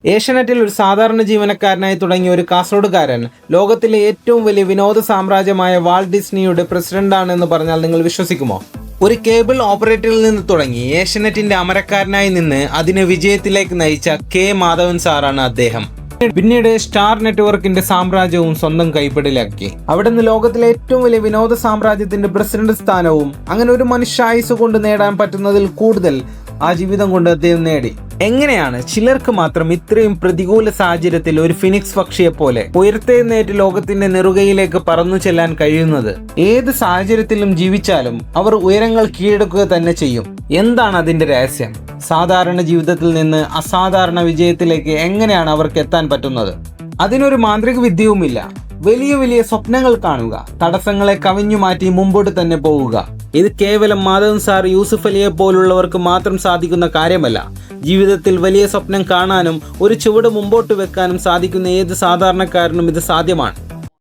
ഏഷ്യാനെറ്റിൽ ഒരു സാധാരണ ജീവനക്കാരനായി തുടങ്ങിയ ഒരു കാസർഗോഡുകാരൻ ലോകത്തിലെ ഏറ്റവും വലിയ വിനോദ സാമ്രാജ്യമായ വാൾട്ട് ഡിസ്നിയുടെ പ്രസിഡന്റാണെന്ന് പറഞ്ഞാൽ നിങ്ങൾ വിശ്വസിക്കുമോ? ഒരു കേബിൾ ഓപ്പറേറ്ററിൽ നിന്ന് തുടങ്ങി ഏഷ്യാനെറ്റിന്റെ അമരക്കാരനായി നിന്ന് അതിനെ വിജയത്തിലേക്ക് നയിച്ച കെ മാധവൻ സാറാണ് അദ്ദേഹം. പിന്നീട് സ്റ്റാർ നെറ്റ്വർക്കിന്റെ സാമ്രാജ്യവും സ്വന്തം കൈപ്പിടിയിലാക്കി. അവിടെ നിന്ന് ലോകത്തിലെ ഏറ്റവും വലിയ വിനോദ സാമ്രാജ്യത്തിന്റെ പ്രസിഡന്റ് സ്ഥാനവും അങ്ങനെ ഒരു മനുഷ്യായുസ് കൊണ്ട് നേടാൻ പറ്റുന്നതിൽ കൂടുതൽ ആ ജീവിതം കൊണ്ട് അദ്ദേഹം നേടി. എങ്ങനെയാണ് ചിലർക്ക് മാത്രം ഇത്രയും പ്രതികൂല സാഹചര്യത്തിൽ ഒരു ഫിനിക്സ് പക്ഷിയെ പോലെ ഉയർത്തെഴുന്നേറ്റ് ലോകത്തിന്റെ നെറുകയിലേക്ക് പറന്നു ചെല്ലാൻ കഴിയുന്നത്? ഏത് സാഹചര്യത്തിലും ജീവിച്ചാലും അവർ ഉയരങ്ങൾ കീഴടക്കുക തന്നെ ചെയ്യും. എന്താണ് അതിന്റെ രഹസ്യം? സാധാരണ ജീവിതത്തിൽ നിന്ന് അസാധാരണ വിജയത്തിലേക്ക് എങ്ങനെയാണ് അവർക്ക് എത്താൻ പറ്റുന്നത്? അതിനൊരു മാന്ത്രിക വിദ്യയുമില്ല. വലിയ വലിയ സ്വപ്നങ്ങൾ കാണുക, തടസ്സങ്ങളെ കവിഞ്ഞു മാറ്റി മുമ്പോട്ട് തന്നെ പോവുക. ഇത് കേവലം മാധവൻ സാർ, യൂസുഫ് അലിയെ പോലുള്ളവർക്ക് മാത്രം സാധിക്കുന്ന കാര്യമല്ല. ജീവിതത്തിൽ വലിയ സ്വപ്നം കാണാനും ഒരു ചുവട് മുമ്പോട്ട് വെക്കാനും സാധിക്കുന്ന ഏത് സാധാരണക്കാരനും ഇത് സാധ്യമാണ്.